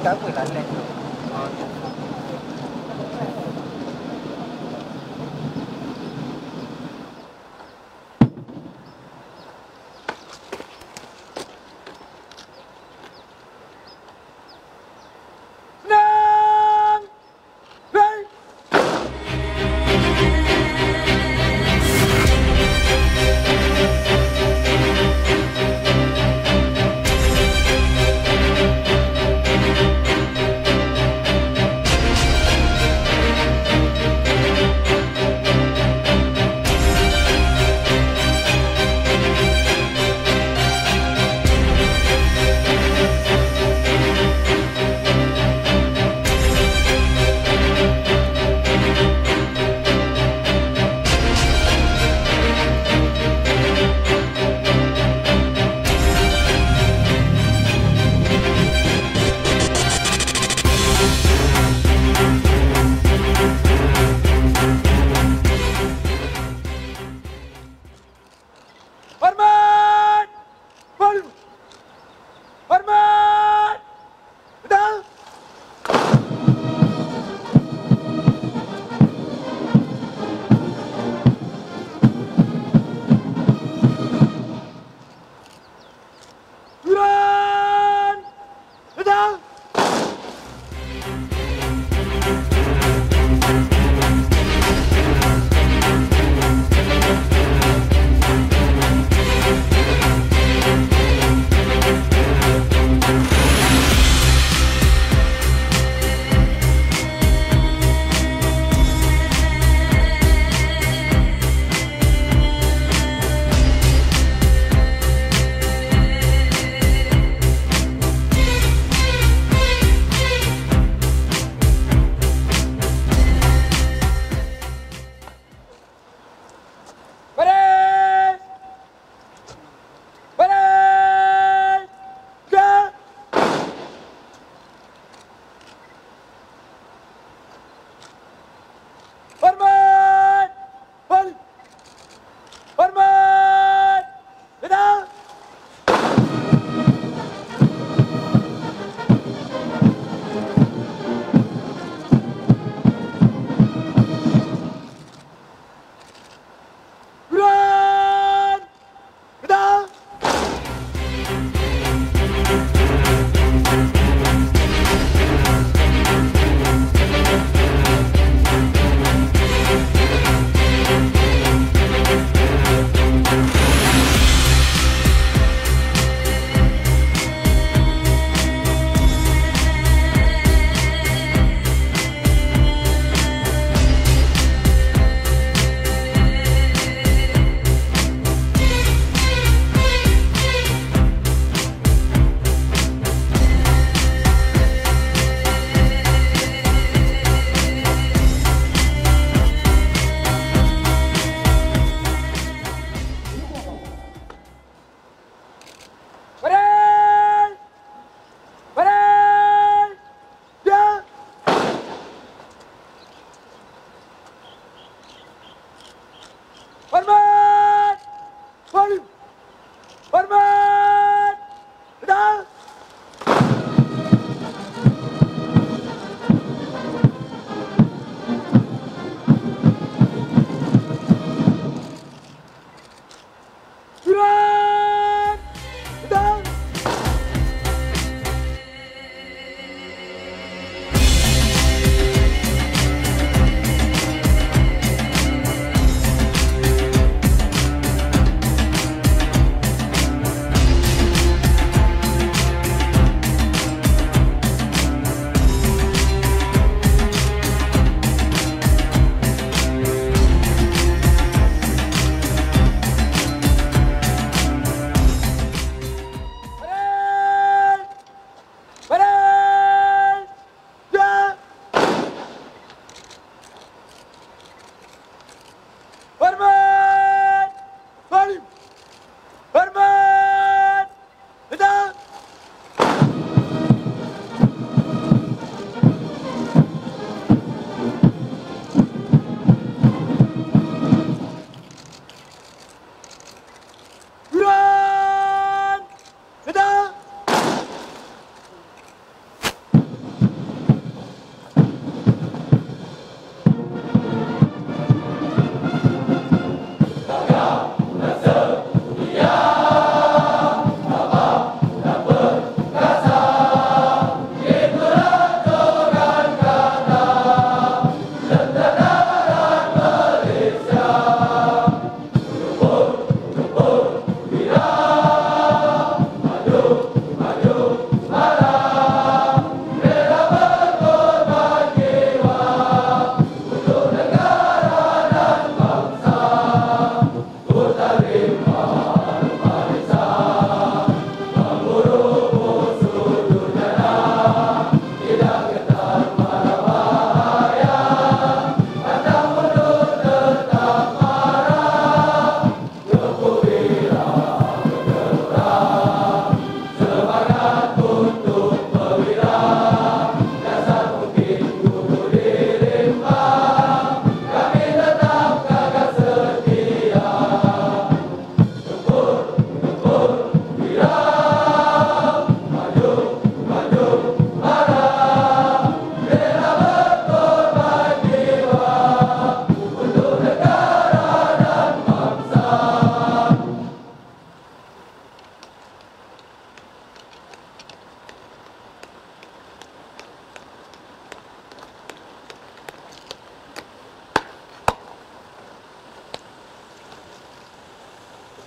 Cá quỷ lạnh này.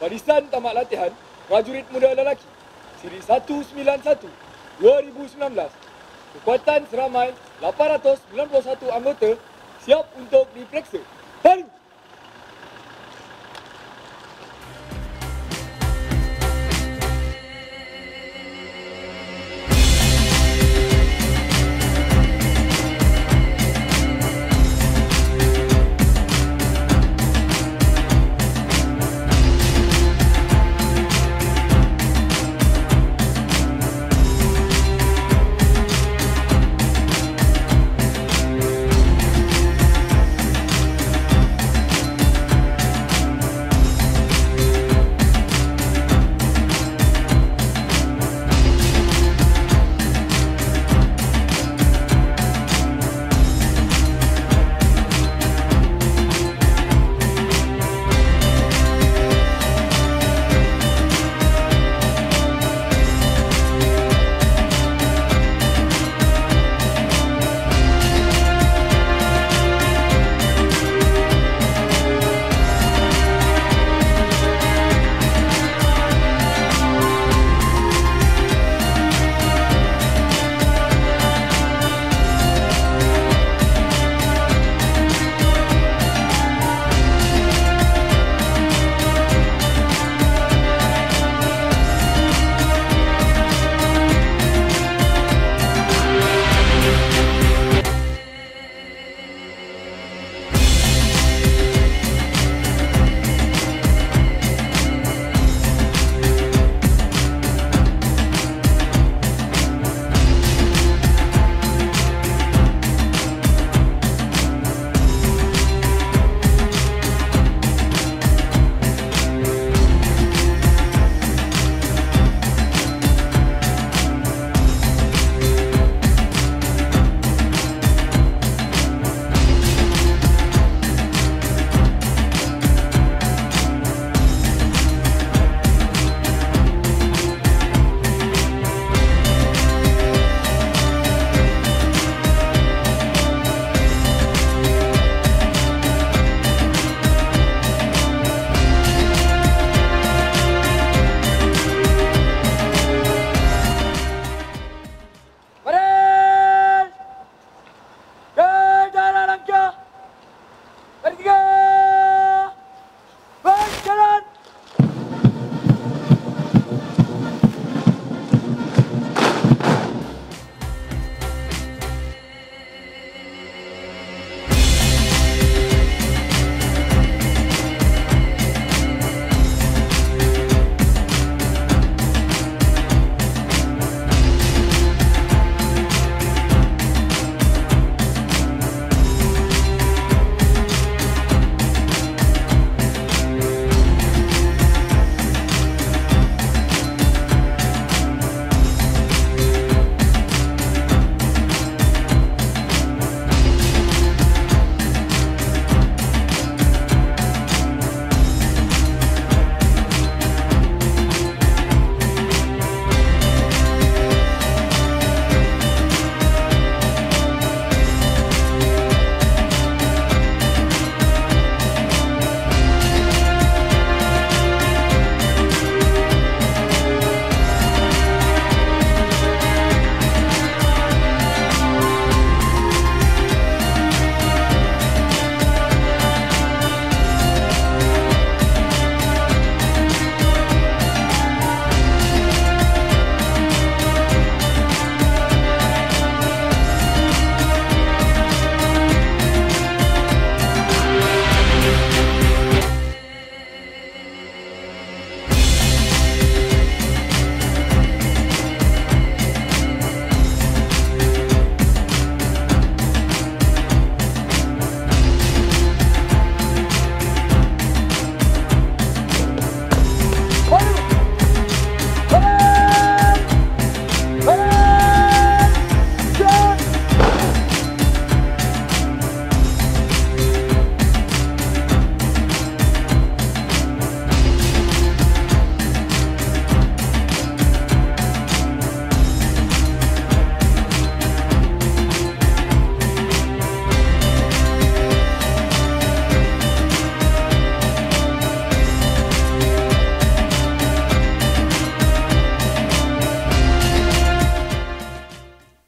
Barisan Tamat Latihan Prajurit Muda Lelaki Siri 191 2019. Kekuatan seramai 891 anggota siap untuk diperiksa. Baru!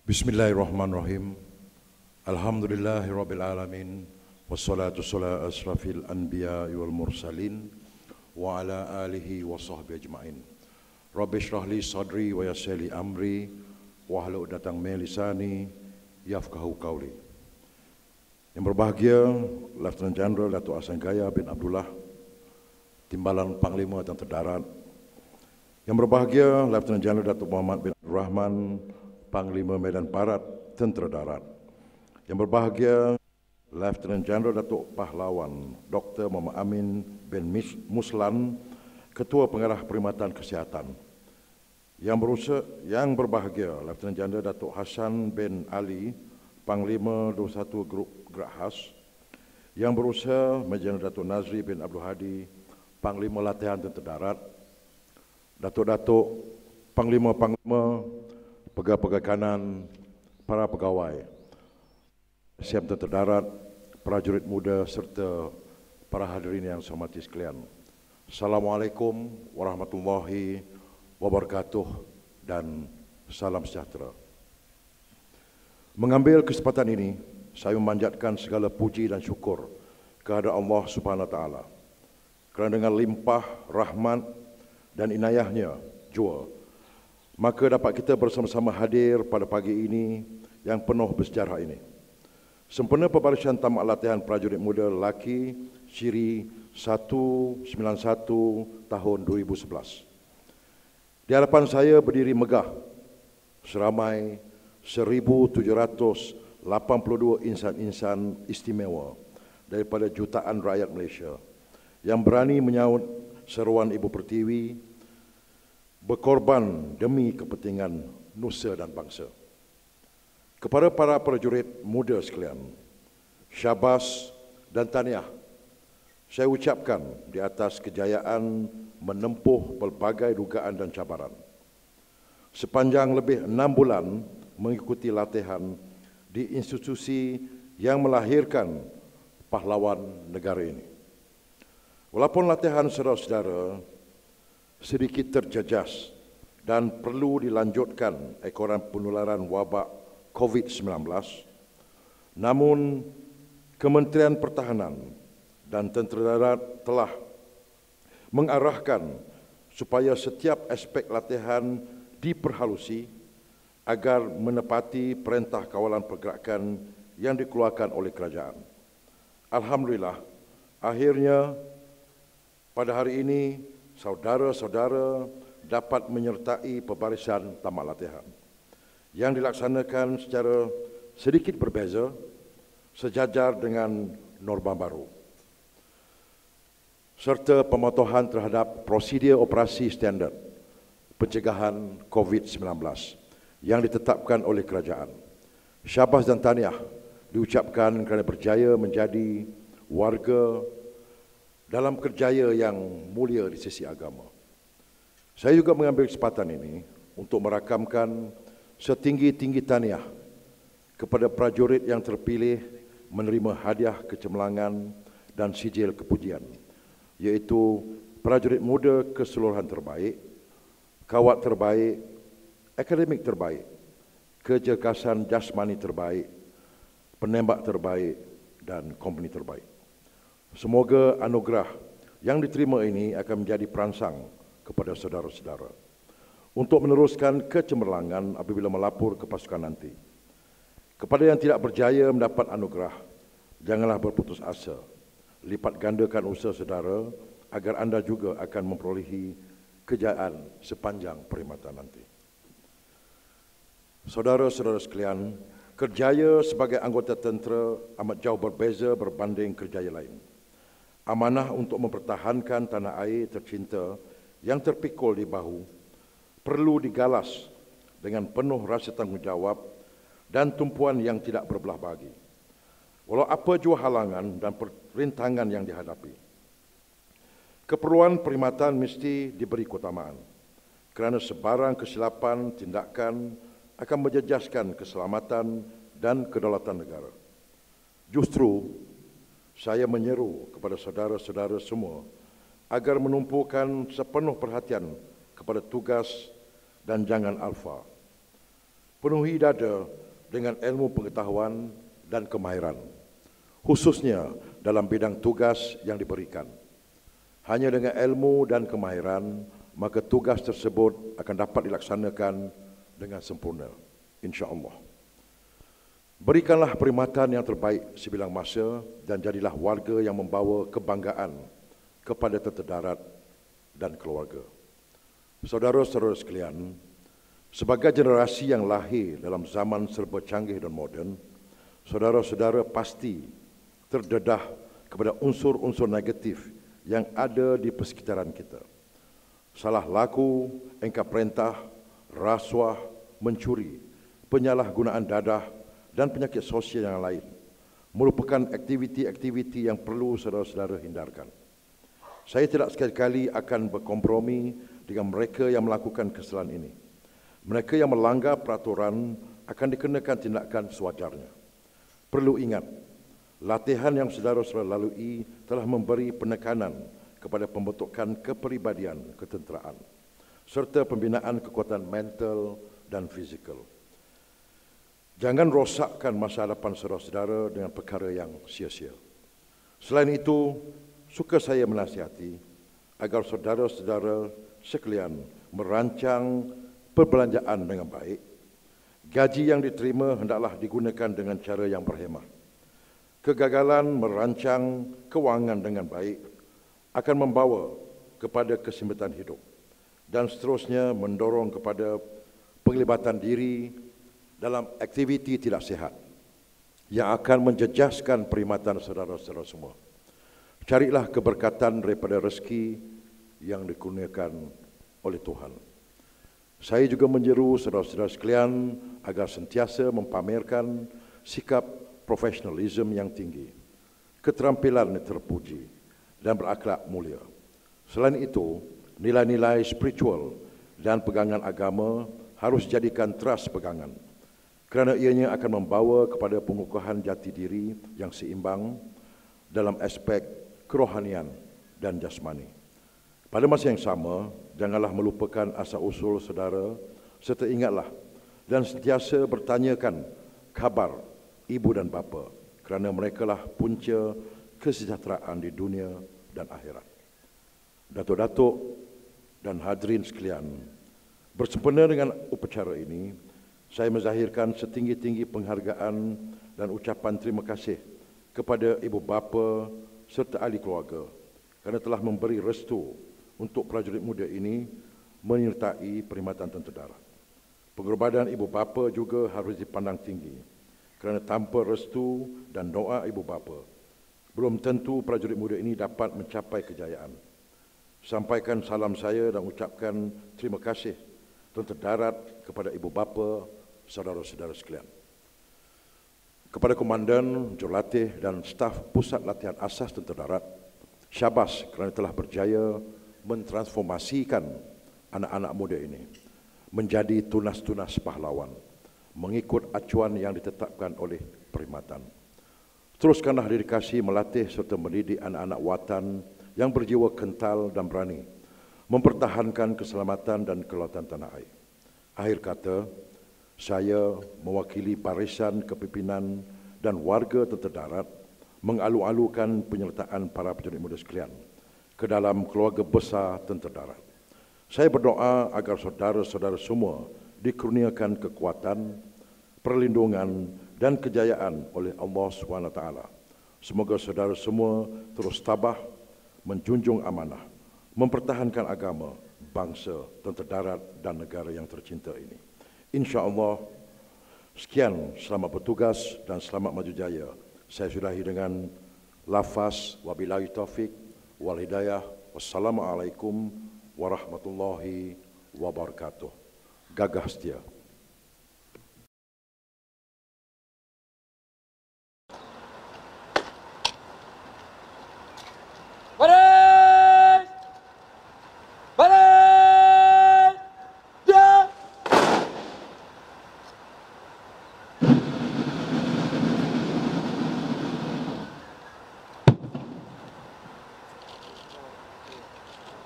Bismillahirrahmanirrahim. Alhamdulillahirabbil alamin. Wassalatu wassalamu ala asrafil anbiya'i wal mursalin wa ala alihi wa sahbihi ajma'in. Rabbi shrah li sadri wa yassir li amri wahlul 'uqdatam min lisani yafqahu qawli. Yang berbahagia Lieutenant General Datuk Hassan Gaya bin Abdullah, Timbalan Panglima Tentera Darat. Yang berbahagia Lieutenant General Datuk Muhammad bin Abdul Rahman, Panglima Medan Barat Tentera Darat. Yang berbahagia Lieutenant General Datuk Pahlawan Dr. Muhammad Amin bin Muslan, Ketua Pengarah Perkhidmatan Kesihatan. Yang berbahagia Lieutenant General Datuk Hassan bin Ali, Panglima 21 Grup Gerak Khas. Yang berusaha Major Datuk Nazri bin Abdul Hadi, Panglima Latihan Tentera Darat. Datuk-datuk, Panglima-panglima, pegawai kanan, para pegawai, Siap Tentera Darat, prajurit muda serta para hadirin yang saya hormati sekalian. Assalamualaikum warahmatullahi wabarakatuh dan salam sejahtera. Mengambil kesempatan ini, saya memanjatkan segala puji dan syukur kepada Allah Subhanahu Wa Taala kerana dengan limpah rahmat dan inayahnya jua, maka dapat kita bersama-sama hadir pada pagi ini yang penuh bersejarah ini. Sempena pembarisan tamat latihan prajurit muda lelaki Siri 191 tahun 2011. Di hadapan saya berdiri megah seramai 1,782 insan-insan istimewa daripada jutaan rakyat Malaysia yang berani menyahut seruan Ibu Pertiwi, berkorban demi kepentingan nusa dan bangsa. Kepada para prajurit muda sekalian, syabas dan tahniah saya ucapkan di atas kejayaan menempuh pelbagai dugaan dan cabaran. Sepanjang lebih 6 bulan mengikuti latihan di institusi yang melahirkan pahlawan negara ini. Walaupun latihan saudara-saudara sedikit terjejas dan perlu dilanjutkan ekoran penularan wabak COVID-19, namun Kementerian Pertahanan dan Tentera Darat telah mengarahkan supaya setiap aspek latihan diperhalusi agar menepati perintah kawalan pergerakan yang dikeluarkan oleh kerajaan. Alhamdulillah, akhirnya pada hari ini saudara-saudara dapat menyertai pembarisan tamat latihan yang dilaksanakan secara sedikit berbeza sejajar dengan norma baru, serta pemotohan terhadap prosedur operasi standard pencegahan COVID-19 yang ditetapkan oleh kerajaan. Syabas dan tahniah diucapkan kerana berjaya menjadi warga dalam kerjaya yang mulia di sisi agama. Saya juga mengambil kesempatan ini untuk merakamkan setinggi-tinggi tahniah kepada prajurit yang terpilih menerima hadiah kecemerlangan dan sijil kepujian, iaitu prajurit muda keseluruhan terbaik, kawat terbaik, akademik terbaik, kecergasan jasmani terbaik, penembak terbaik dan kompeni terbaik. Semoga anugerah yang diterima ini akan menjadi perangsang kepada saudara-saudara untuk meneruskan kecemerlangan apabila melapor ke pasukan nanti. Kepada yang tidak berjaya mendapat anugerah, janganlah berputus asa. Lipat gandakan usaha saudara agar anda juga akan memperolehi kejayaan sepanjang perkhidmatan nanti. Saudara-saudara sekalian, kerjaya sebagai anggota tentera amat jauh berbeza berbanding kerjaya lain. Amanah untuk mempertahankan tanah air tercinta yang terpikul di bahu perlu digalas dengan penuh rasa tanggungjawab dan tumpuan yang tidak berbelah bagi, walau apa jua halangan dan perintangan yang dihadapi. Keperluan perkhidmatan mesti diberi keutamaan kerana sebarang kesilapan tindakan akan menjejaskan keselamatan dan kedaulatan negara. Justru, saya menyeru kepada saudara-saudara semua agar menumpukan sepenuh perhatian kepada tugas dan jangan alfa. Penuhi dada dengan ilmu pengetahuan dan kemahiran, khususnya dalam bidang tugas yang diberikan. Hanya dengan ilmu dan kemahiran, maka tugas tersebut akan dapat dilaksanakan dengan sempurna, insya-Allah. Berikanlah perkhidmatan yang terbaik sebilang masa dan jadilah warga yang membawa kebanggaan kepada tentera darat dan keluarga. Saudara-saudara sekalian, sebagai generasi yang lahir dalam zaman serba canggih dan moden, saudara-saudara pasti terdedah kepada unsur-unsur negatif yang ada di persekitaran kita. Salah laku, engkar perintah, rasuah, mencuri, penyalahgunaan dadah dan penyakit sosial yang lain merupakan aktiviti-aktiviti yang perlu saudara-saudara hindarkan. Saya tidak sekali-kali akan berkompromi dengan mereka yang melakukan kesalahan ini. Mereka yang melanggar peraturan akan dikenakan tindakan sewajarnya. Perlu ingat, latihan yang saudara-saudara lalui telah memberi penekanan kepada pembentukan kepribadian ketenteraan serta pembinaan kekuatan mental dan fizikal. Jangan rosakkan masa hadapan saudara-saudara dengan perkara yang sia-sia. Selain itu, suka saya menasihati agar saudara-saudara sekalian merancang perbelanjaan dengan baik. Gaji yang diterima hendaklah digunakan dengan cara yang berhemah. Kegagalan merancang kewangan dengan baik akan membawa kepada kesempitan hidup dan seterusnya mendorong kepada penglibatan diri dalam aktiviti tidak sihat yang akan menjejaskan perkhidmatan saudara-saudara semua. Carilah keberkatan daripada rezeki yang dikurniakan oleh Tuhan. Saya juga menyeru saudara-saudara sekalian agar sentiasa mempamerkan sikap profesionalisme yang tinggi, keterampilan yang terpuji dan berakhlak mulia. Selain itu, nilai-nilai spiritual dan pegangan agama harus dijadikan teras pegangan, kerana ianya akan membawa kepada pengukuhan jati diri yang seimbang dalam aspek kerohanian dan jasmani. Pada masa yang sama, janganlah melupakan asal-usul saudara serta ingatlah dan sentiasa bertanyakan khabar ibu dan bapa, kerana merekalah punca kesejahteraan di dunia dan akhirat. Datuk-datuk dan hadirin sekalian, bersempena dengan upacara ini, saya menzahirkan setinggi-tinggi penghargaan dan ucapan terima kasih kepada ibu bapa serta ahli keluarga kerana telah memberi restu untuk prajurit muda ini menyertai perkhidmatan tentera darat. Pengorbanan ibu bapa juga harus dipandang tinggi kerana tanpa restu dan doa ibu bapa, belum tentu prajurit muda ini dapat mencapai kejayaan. Sampaikan salam saya dan ucapkan terima kasih tentera darat kepada ibu bapa, saudara-saudara sekalian. Kepada Komandan, Jurulatih dan staf Pusat Latihan Asas Tentera Darat, syabas kerana telah berjaya mentransformasikan anak-anak muda ini menjadi tunas-tunas pahlawan mengikut acuan yang ditetapkan oleh perkhidmatan. Teruskanlah dedikasi melatih serta mendidik anak-anak watan yang berjiwa kental dan berani mempertahankan keselamatan dan kelautan tanah air. Akhir kata, saya mewakili barisan kepimpinan dan warga tentera darat mengalu-alukan penyertaan para prajurit muda sekalian ke dalam keluarga besar tentera darat. Saya berdoa agar saudara-saudara semua dikurniakan kekuatan, perlindungan dan kejayaan oleh Allah SWT. Semoga saudara semua terus tabah, menjunjung amanah, mempertahankan agama, bangsa, tentera darat dan negara yang tercinta ini. InsyaAllah, sekian, selamat bertugas dan selamat maju jaya. Saya sudahi dengan lafaz wabillahi taufik wal hidayah. Wassalamualaikum warahmatullahi wabarakatuh. Gagah setia. Baris! Baris! Dia!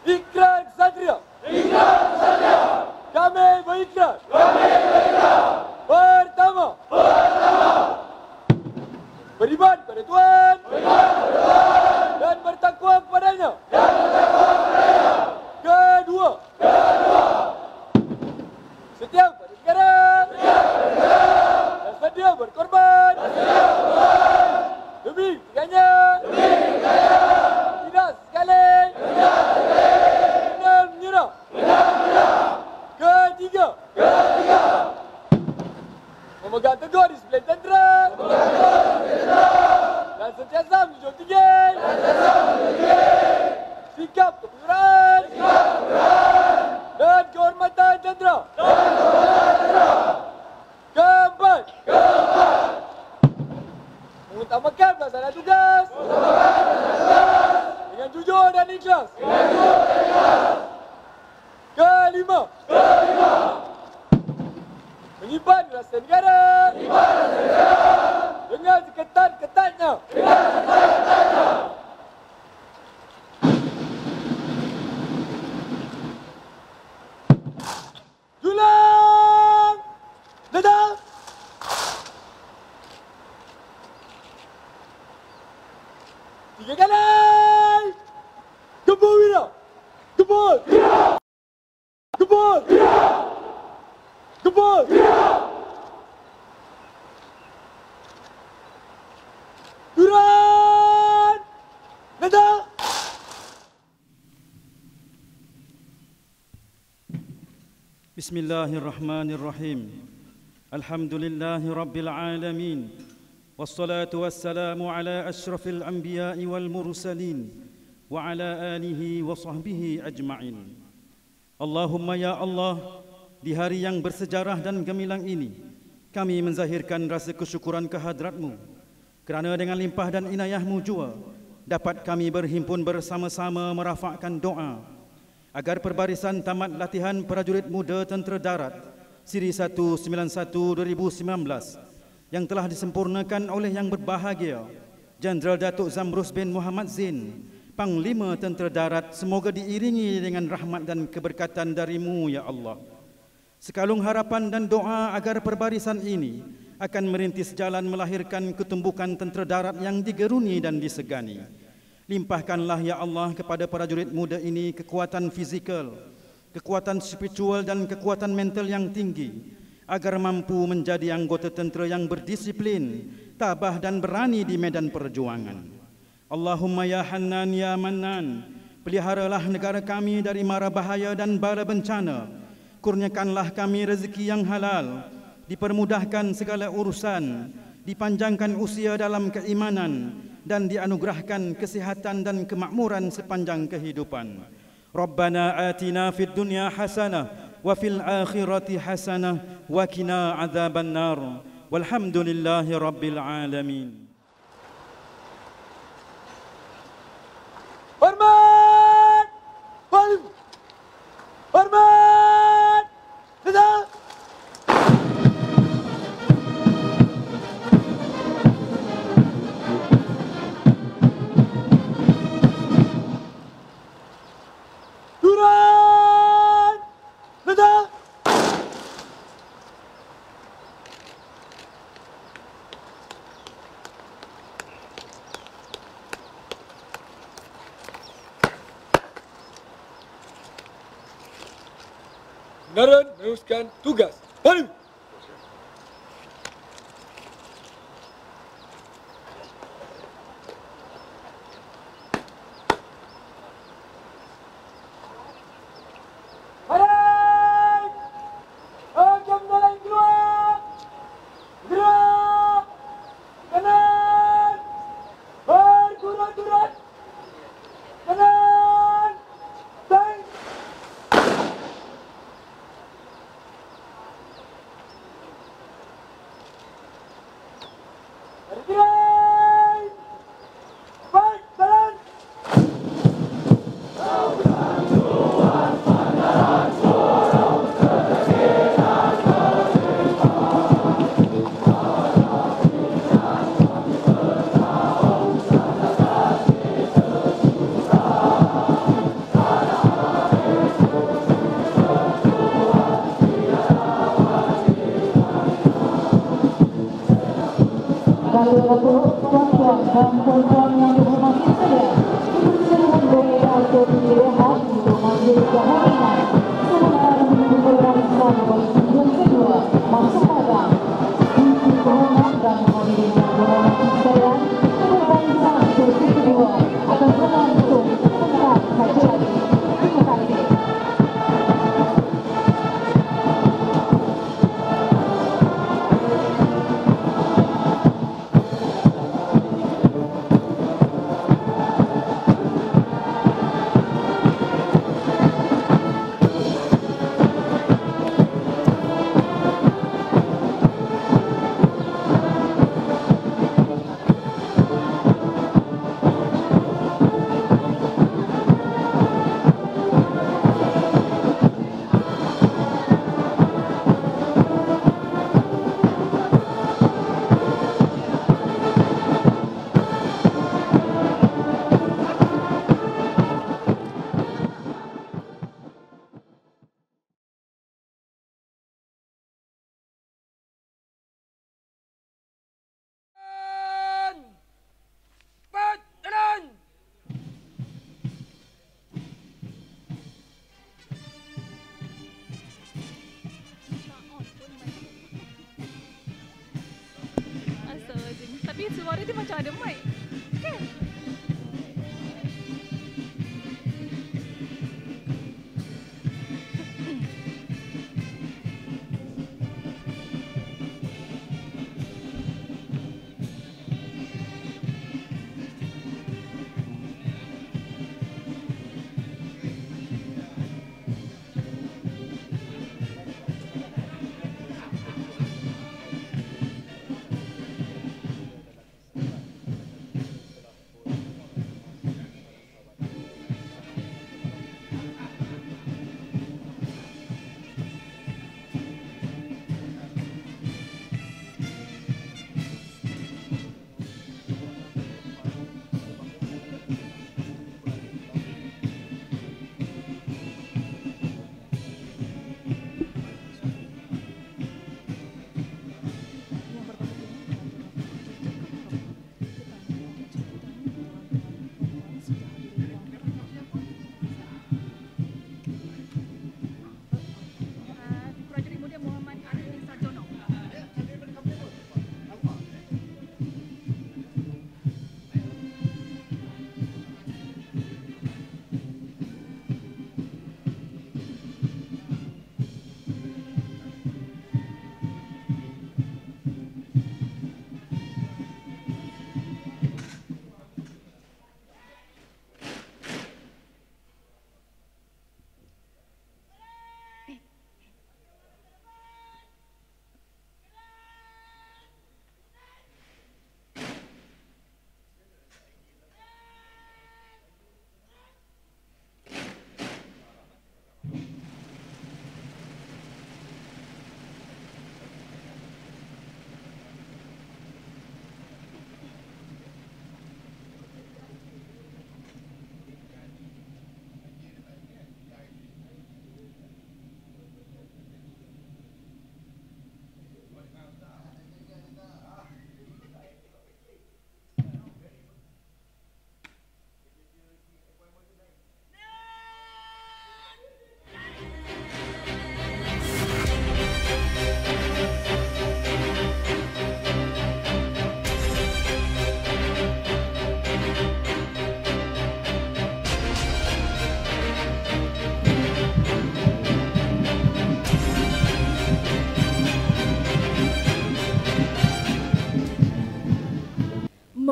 Ikrar Satria! Ikrar Satria! Kami berikrar! Kami kepada Tuhan dan bertakwa kepadanya. Kedua, setia kepada negara dan sedia berkorban demi ketiganya, tidak sekali benar menyerah. Ketiga, memegang teguh disiplin tentera dan sentiasa menjunjung tinggi sikap kepimpinan dan kehormatan tentera. Keempat, mengutamakan pelaksanaan tugas dengan jujur dan ikhlas. Kelima, menyimpan rahsia negara dengan seketat-ketatnya. Julang datang. Tiga kali gembur wira, gembur gembur gembur Duran datang. Bismillahirrahmanirrahim. Alhamdulillahi rabbil alamin. Wassalatu wassalamu ala asyrafil anbiya'i wal mursalin wa ala alihi wa sahbihi ajma'in. Allahumma ya Allah, di hari yang bersejarah dan gemilang ini kami menzahirkan rasa kesyukuran kehadrat-Mu kerana dengan limpah dan inayah-Mu jua dapat kami berhimpun bersama-sama merafakkan doa agar perbarisan tamat latihan prajurit muda tentera darat Siri 191-2019 yang telah disempurnakan oleh yang berbahagia Jeneral Datuk Zamrus bin Muhammad Zain, Panglima Tentera Darat, semoga diiringi dengan rahmat dan keberkatan dari-Mu ya Allah. Sekalung harapan dan doa agar perbarisan ini akan merintis jalan melahirkan ketumbukan tentera darat yang digeruni dan disegani. Limpahkanlah ya Allah kepada prajurit muda ini kekuatan fizikal, kekuatan spiritual dan kekuatan mental yang tinggi agar mampu menjadi anggota tentera yang berdisiplin, tabah dan berani di medan perjuangan. Allahumma ya Hannan ya Mannan, peliharalah negara kami dari mara bahaya dan bala bencana. Kurniakanlah kami rezeki yang halal, dipermudahkan segala urusan, dipanjangkan usia dalam keimanan dan dianugerahkan kesihatan dan kemakmuran sepanjang kehidupan. Rabbana atina fid dunya hasanah wa fil akhirati hasanah wa qina adzabannar. Walhamdulillahi rabbil alamin. Hormat! Paling hormat! Datang! Duran! Datang! Kendaraan meneruskan tugas. Paling! Bapak-bapak, tuan-tuan dan puan-puan yang dihormati sekalian, dipersilakan doa untuk dilihat untuk majelis kehormatan. Sementara menunggu pemeriksaan polisi yang kedua masuk padang. Untuk kehormatan dan hadirin yang dihormati sekalian, pemeriksaan polisi kedua akan berlangsung sebentar saja lagi. Terima kasih. Tapi suara dia macam ada mic. Kan?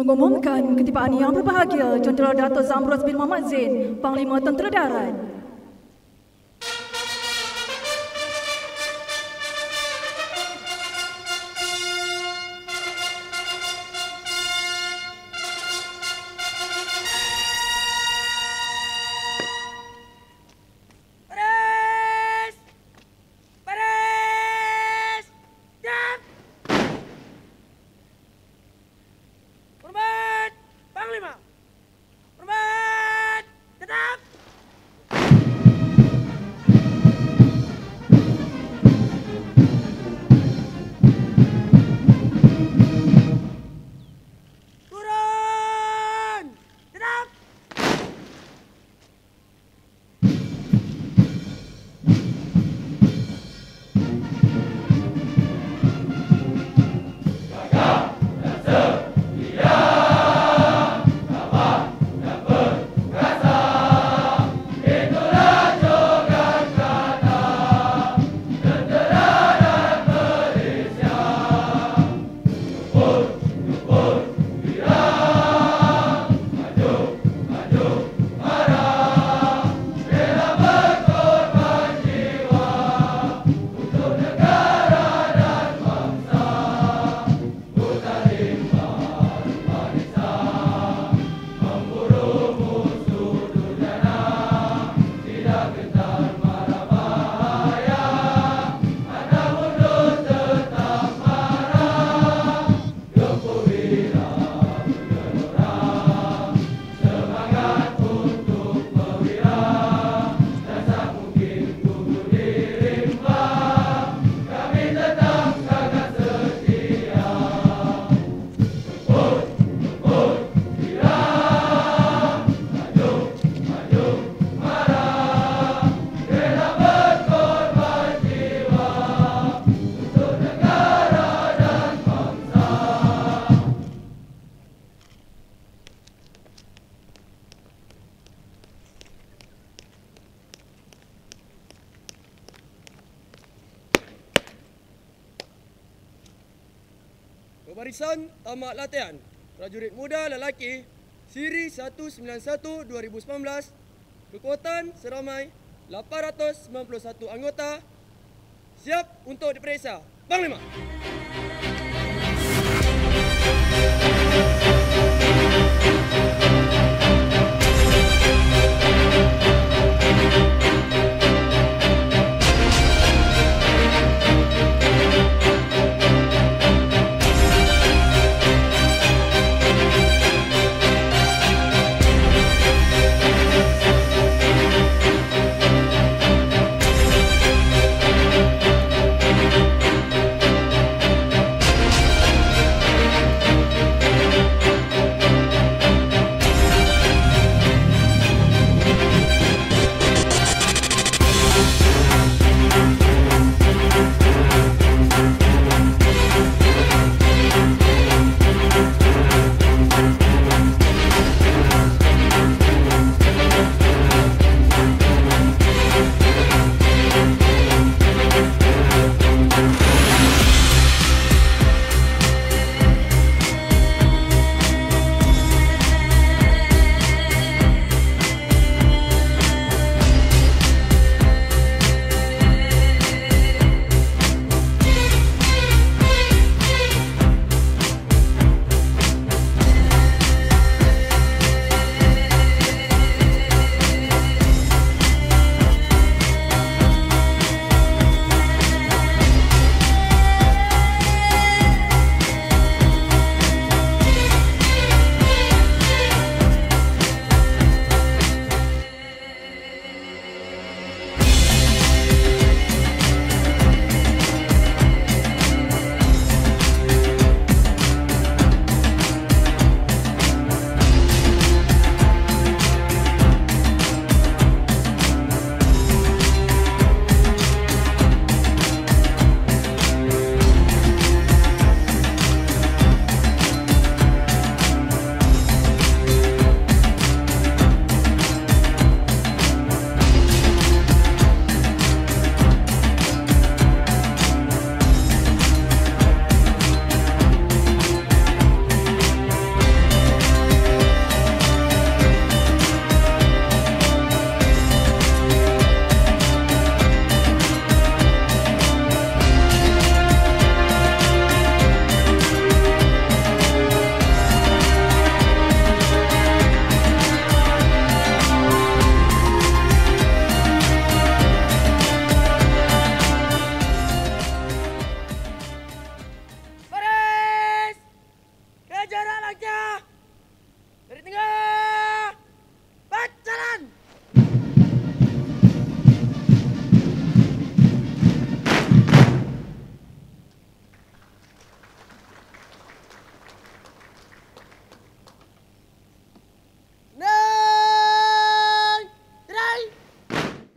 Mengumumkan ketibaan yang berbahagia Jentera Dato' Zamruz bin Muhammad Zain, Panglima Tentera Darat. Hormat! Panglima! Hormat! Tetap! Pembarisan tamat latihan prajurit muda lelaki Siri 191 2019, kekuatan seramai 891 anggota, siap untuk diperiksa. Panglima.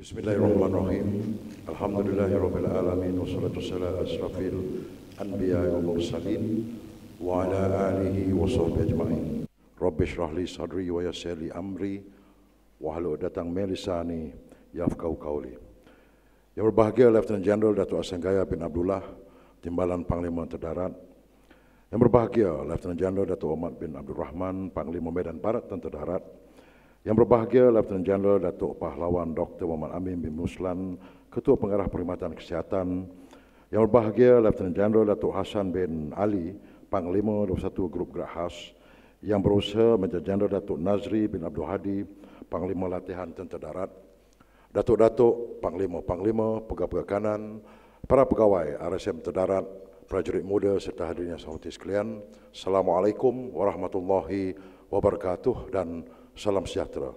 Bismillahirrahmanirrahim. Alhamdulillahirabbil alamin wassalatu wassalamu ala asrafil anbiya'i wal mursalin wa ala alihi wa sahbihi ajma'in. Rabbi shrah li sadri wa yassir li amri wa hlul 'uqdatam min lisani yafqahu qawli. Yang berbahagia Lieutenant General Datuk Asanggaya bin Abdullah, Timbalan Panglima Terdarat. Yang berbahagia Lieutenant General Datuk Ahmad bin Abdul Rahman, Panglima Medan Barat Tentera Darat. Yang berbahagia Lieutenant General Datuk Pahlawan Dr. Muhammad Amin bin Muslan, Ketua Pengarah Perkhidmatan Kesihatan. Yang berbahagia Lieutenant General Datuk Hassan bin Ali, Panglima 21 Grup Gerak Khas. Yang berusaha Major General Datuk Nazri bin Abdul Hadi, Panglima Latihan Tentera Darat. Datuk-datuk, Panglima, Pegawai Kanan, para pegawai RSM Terdarat, prajurit muda serta hadirin yang saya hormati sekalian. Assalamualaikum warahmatullahi wabarakatuh dan salam sejahtera.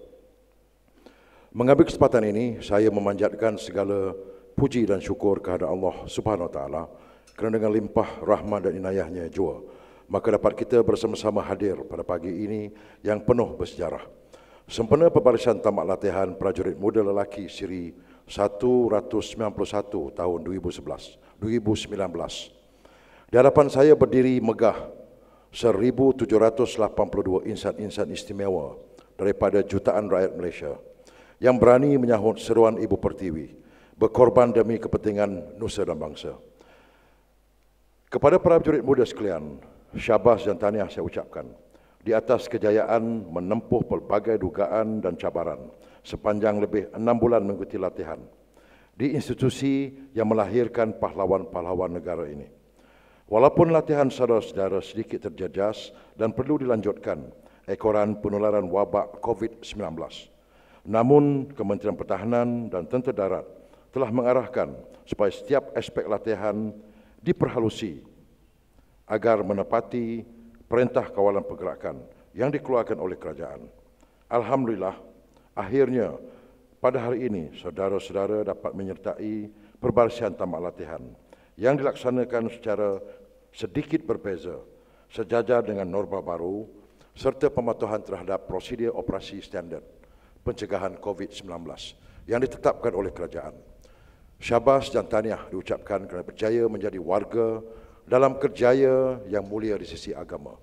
Mengambil kesempatan ini, saya memanjatkan segala puji dan syukur kehadrat Allah Subhanahu Wa Taala kerana dengan limpah rahmat dan inayahnya jua, maka dapat kita bersama-sama hadir pada pagi ini yang penuh bersejarah. Sempena pembarisan tamat latihan prajurit muda lelaki Siri 191 tahun 2019. Di hadapan saya berdiri megah 1,782 insan-insan istimewa daripada jutaan rakyat Malaysia yang berani menyahut seruan Ibu Pertiwi, berkorban demi kepentingan nusa dan bangsa. Kepada para prajurit muda sekalian, syabas dan tahniah saya ucapkan di atas kejayaan menempuh pelbagai dugaan dan cabaran sepanjang lebih 6 bulan mengikuti latihan di institusi yang melahirkan pahlawan-pahlawan negara ini. Walaupun latihan saudara-saudara sedikit terjejas dan perlu dilanjutkan ekoran penularan wabak COVID-19, namun Kementerian Pertahanan dan Tentera Darat telah mengarahkan supaya setiap aspek latihan diperhalusi agar menepati perintah kawalan pergerakan yang dikeluarkan oleh kerajaan. Alhamdulillah, akhirnya pada hari ini saudara-saudara dapat menyertai perbarisian tamat latihan yang dilaksanakan secara sedikit berbeza sejajar dengan norma baru serta pematuhan terhadap prosedur operasi standard pencegahan COVID-19 yang ditetapkan oleh kerajaan. Syabas dan tahniah diucapkan kerana berjaya menjadi warga dalam kerjaya yang mulia di sisi agama.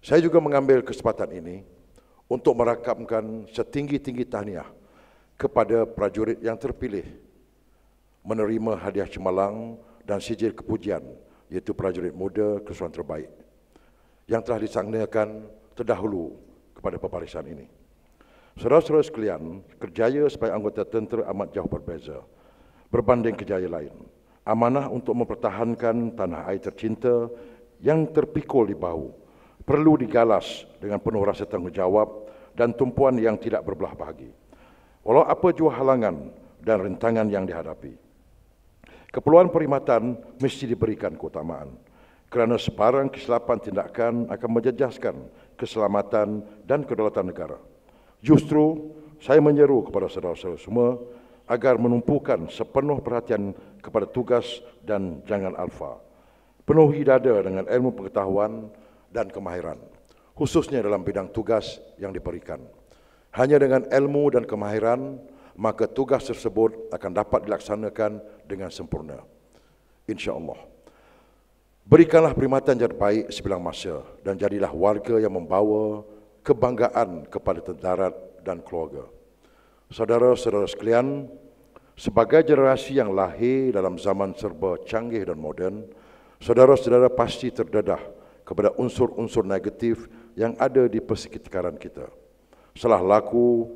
Saya juga mengambil kesempatan ini untuk merakamkan setinggi-tinggi tahniah kepada prajurit yang terpilih menerima hadiah cemalang dan sijil kepujian, iaitu prajurit muda keseluruhan terbaik yang telah disangnakan terdahulu kepada pembarisan ini. Saudara-saudara sekalian, kerjaya sebagai anggota tentera amat jauh berbeza berbanding kerjaya lain. Amanah untuk mempertahankan tanah air tercinta yang terpikul di bahu perlu digalas dengan penuh rasa tanggungjawab dan tumpuan yang tidak berbelah bahagi. Walau apa jua halangan dan rintangan yang dihadapi, keperluan perkhidmatan mesti diberikan keutamaan kerana sebarang kesilapan tindakan akan menjejaskan keselamatan dan kedaulatan negara. Justru saya menyeru kepada saudara-saudara semua agar menumpukan sepenuh perhatian kepada tugas dan jangan alfa. Penuhi dada dengan ilmu pengetahuan dan kemahiran, khususnya dalam bidang tugas yang diberikan. Hanya dengan ilmu dan kemahiran, maka tugas tersebut akan dapat dilaksanakan dengan sempurna. InsyaAllah. Berikanlah perkhidmatan yang terbaik sebilang masa dan jadilah warga yang membawa kebanggaan kepada tentera dan keluarga. Saudara-saudara sekalian, sebagai generasi yang lahir dalam zaman serba canggih dan moden, saudara-saudara pasti terdedah kepada unsur-unsur negatif yang ada di persekitaran kita. Salah laku,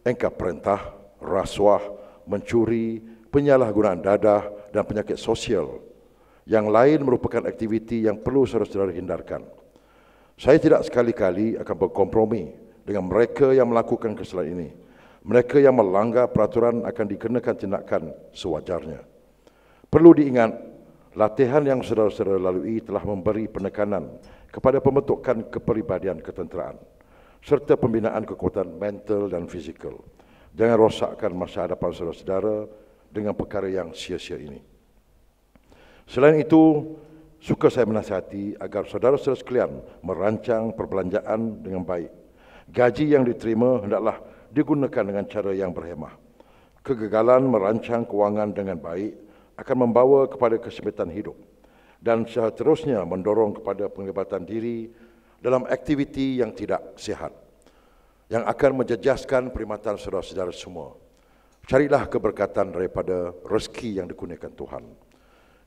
engkau perintah, rasuah, mencuri, penyalahgunaan dadah dan penyakit sosial. Yang lain merupakan aktiviti yang perlu saudara-saudara hindarkan. Saya tidak sekali-kali akan berkompromi dengan mereka yang melakukan kesalahan ini. Mereka yang melanggar peraturan akan dikenakan tindakan sewajarnya. Perlu diingat, latihan yang saudara-saudara lalui telah memberi penekanan kepada pembentukan kepribadian ketenteraan serta pembinaan kekuatan mental dan fizikal. Jangan rosakkan masa hadapan saudara-saudara dengan perkara yang sia-sia ini. Selain itu, suka saya menasihati agar saudara-saudara sekalian merancang perbelanjaan dengan baik. Gaji yang diterima hendaklah digunakan dengan cara yang berhemah. Kegagalan merancang kewangan dengan baik akan membawa kepada kesempitan hidup dan seterusnya mendorong kepada penglibatan diri dalam aktiviti yang tidak sihat yang akan menjejaskan perkhidmatan saudara-saudara semua. Carilah keberkatan daripada rezeki yang dikurniakan Tuhan.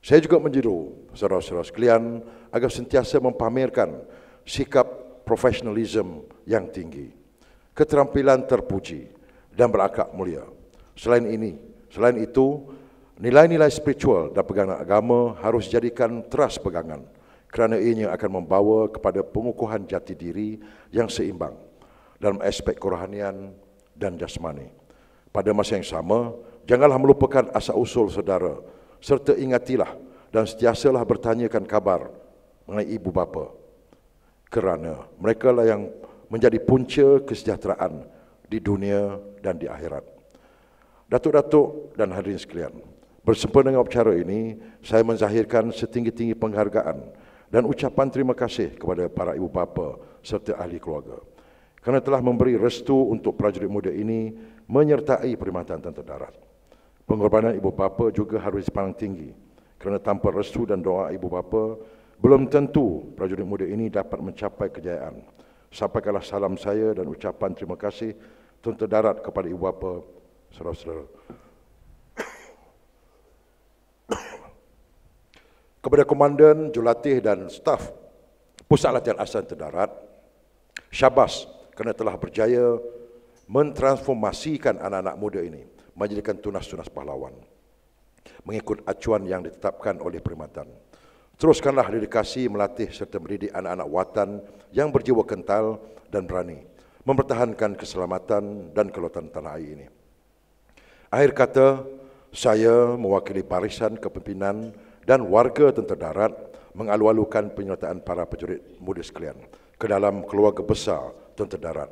Saya juga menyeru saudara-saudara sekalian agar sentiasa mempamerkan sikap profesionalisme yang tinggi, keterampilan terpuji dan berakhlak mulia. Selain itu, nilai-nilai spiritual dan pegangan agama harus dijadikan teras pegangan kerana ianya akan membawa kepada pengukuhan jati diri yang seimbang dalam aspek kerohanian dan jasmani. Pada masa yang sama, janganlah melupakan asal-usul saudara serta ingatilah dan sentiasalah bertanyakan kabar mengenai ibu bapa kerana mereka lah yang menjadi punca kesejahteraan di dunia dan di akhirat. Datuk-datuk dan hadirin sekalian, bersempena dengan upacara ini, saya menzahirkan setinggi-tinggi penghargaan dan ucapan terima kasih kepada para ibu bapa serta ahli keluarga kerana telah memberi restu untuk prajurit muda ini menyertai perkhidmatan tentera darat. Pengorbanan ibu bapa juga harus dipandang tinggi kerana tanpa restu dan doa ibu bapa, belum tentu prajurit muda ini dapat mencapai kejayaan. Sampaikanlah salam saya dan ucapan terima kasih tentera darat kepada ibu bapa, saudara-saudara. Kepada komandan, jurulatih dan staf Pusat Latihan Asal Terdarat, syabas kerana telah berjaya mentransformasikan anak-anak muda ini menjadikan tunas-tunas pahlawan mengikut acuan yang ditetapkan oleh perkhidmatan. Teruskanlah dedikasi melatih serta mendidik anak-anak watan yang berjiwa kental dan berani mempertahankan keselamatan dan kelautan tanah air ini. Akhir kata, saya mewakili barisan kepimpinan dan warga Tentera Darat mengalu-alukan penyertaan para prajurit muda sekalian ke dalam keluarga besar Tentera Darat.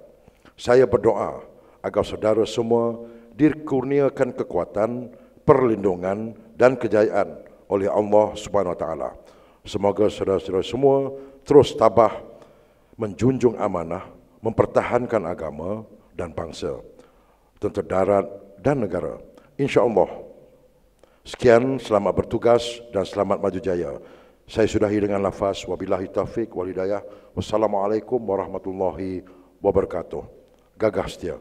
Saya berdoa agar saudara semua dikurniakan kekuatan, perlindungan dan kejayaan oleh Allah Subhanahu Wa Taala. Semoga saudara-saudara semua terus tabah menjunjung amanah, mempertahankan agama dan bangsa, Tentera Darat dan negara. Insya-Allah. Sekian, selamat bertugas dan selamat maju jaya. Saya sudahi dengan lafaz wabillahi taufik wal hidayah. Wassalamualaikum warahmatullahi wabarakatuh. Gagah setia.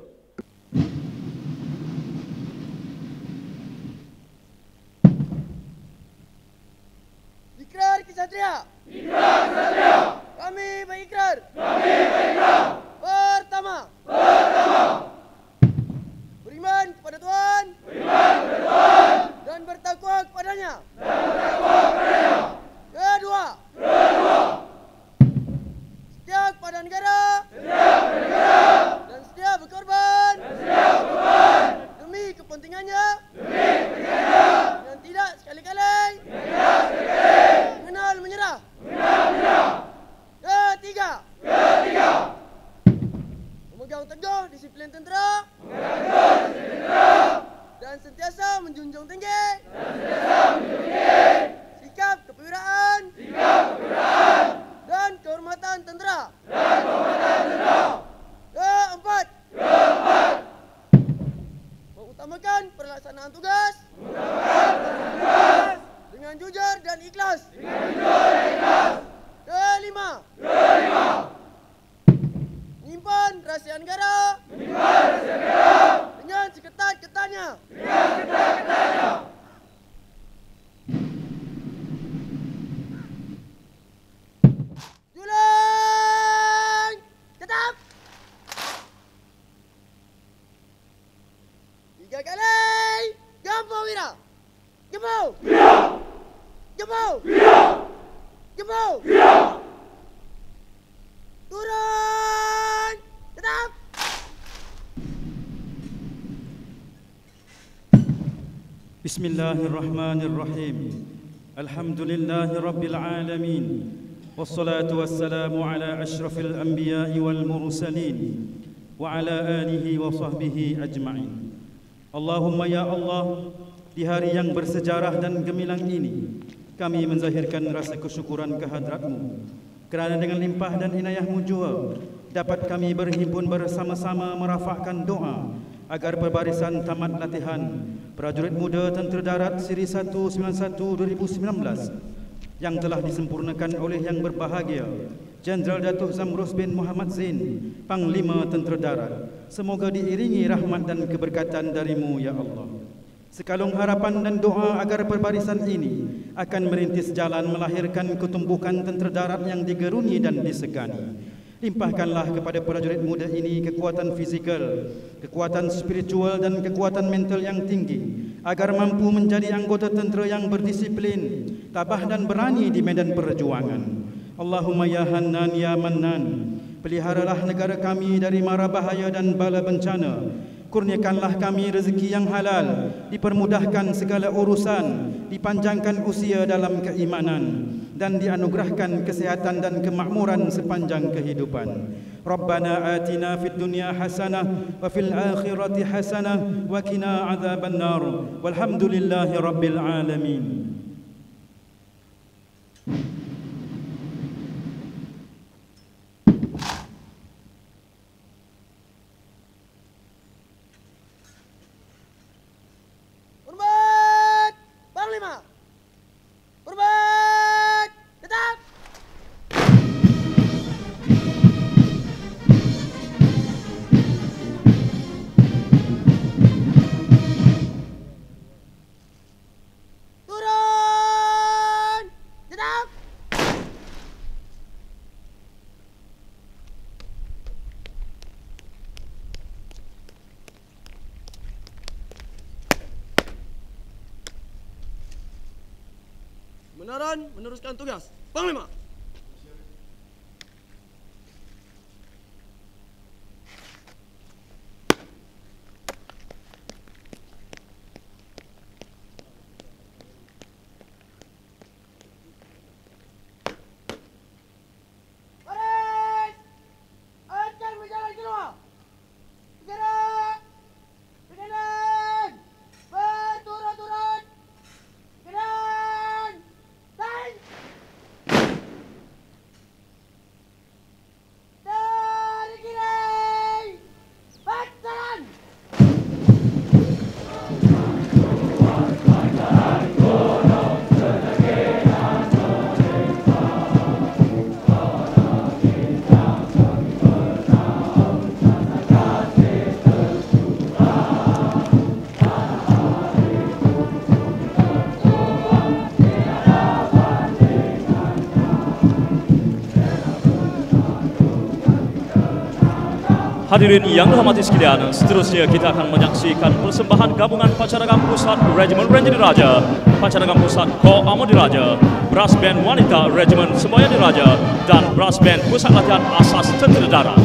Ikrar Kesatria. Ikrar Kesatria. Kami berikrar. Kami berikrar. Pertama. Beriman kepada Tuhan. Beriman kepada Tuhan. Dan bertakwa kepadanya. Kedua. Setia kepada negara. Dan setia berkorban. Demi kepentingannya. Dan tidak sekali-kali. Mengenal menyerah. Ketiga. Memegang teguh disiplin tentera. Dan sentiasa menjunjung tinggi. Sikap kepewiraan. Dan kehormatan tentera. Keempat. Mengutamakan pelaksanaan tugas. Dengan jujur dan ikhlas. Kelima. Menyimpan rahsia negara. Dengan seketat-ketatnya. Julang tetap. 3 kali Gempo Wira. Gempo. Gempo. Gempo. Turun tetap. Bismillahirrahmanirrahim. Alhamdulillahi rabbil alamin. Wassalatu wassalamu ala asyrafil anbiya'i wal mursalin wa ala alihi wa sahbihi ajma'in. Allahumma ya Allah, di hari yang bersejarah dan gemilang ini, kami menzahirkan rasa kesyukuran kehadrat-Mu kerana dengan limpah dan inayah-Mu jua dapat kami berhimpun bersama-sama merafakkan doa agar perbarisan tamat latihan prajurit muda Tentera Darat Siri 191 2019 yang telah disempurnakan oleh Yang Berbahagia Jenderal Datuk Zamrus bin Muhammad Zain, Panglima Tentera Darat, semoga diiringi rahmat dan keberkatan dari-Mu ya Allah. Sekalung harapan dan doa agar perbarisan ini akan merintis jalan melahirkan ketumbukan Tentera Darat yang digeruni dan disegani. Limpahkanlah kepada prajurit muda ini kekuatan fizikal, kekuatan spiritual dan kekuatan mental yang tinggi agar mampu menjadi anggota tentera yang berdisiplin, tabah dan berani di medan perjuangan. Allahumma ya Hannan ya Mannan, peliharalah negara kami dari mara bahaya dan bala bencana. Kurniakanlah kami rezeki yang halal, dipermudahkan segala urusan, dipanjangkan usia dalam keimanan dan dianugerahkan kesehatan dan kemakmuran sepanjang kehidupan. Rabbana atina fid dunya hasanah wa fil akhirati hasanah wa qina adzabannar. Walhamdulillahi rabbil alamin. Hormat Panglima. Hormat tetap. Turun. Kebenaran meneruskan tugas. Panglima. Baris! Akan berjalan semua. Bergerak! Bergerak! Berturut-turut! Bergerak! Dan! Dari kiri! Bacaan! Hadirin yang dihormati sekalian, seterusnya kita akan menyaksikan persembahan gabungan Pancaragam Pusat Regimen Ranger Diraja, Pancaragam Pusat Ko Amo Diraja, Brass Band Wanita Regimen Semboyan Diraja, dan Brass Band Pusat Latihan Asas Tentera Darat.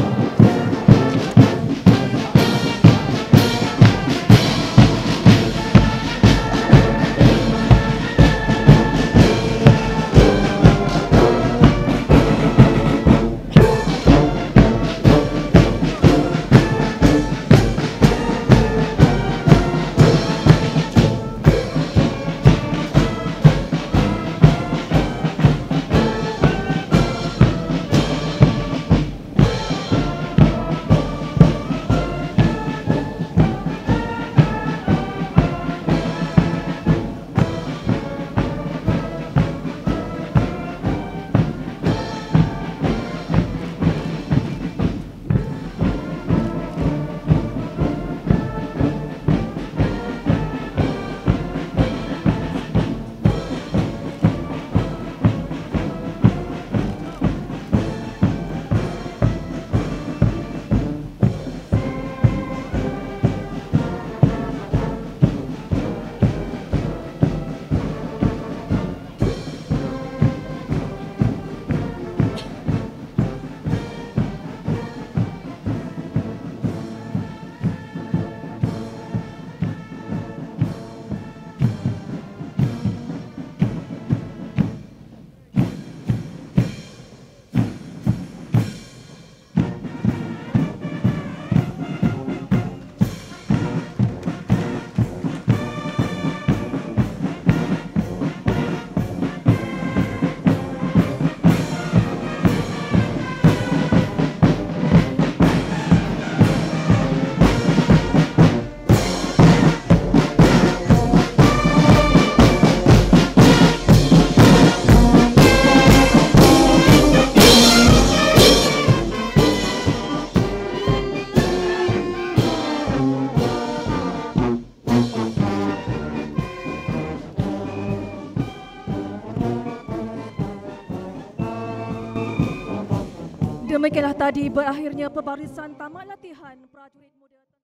Demikianlah tadi berakhirnya pembarisan tamat latihan prajurit muda.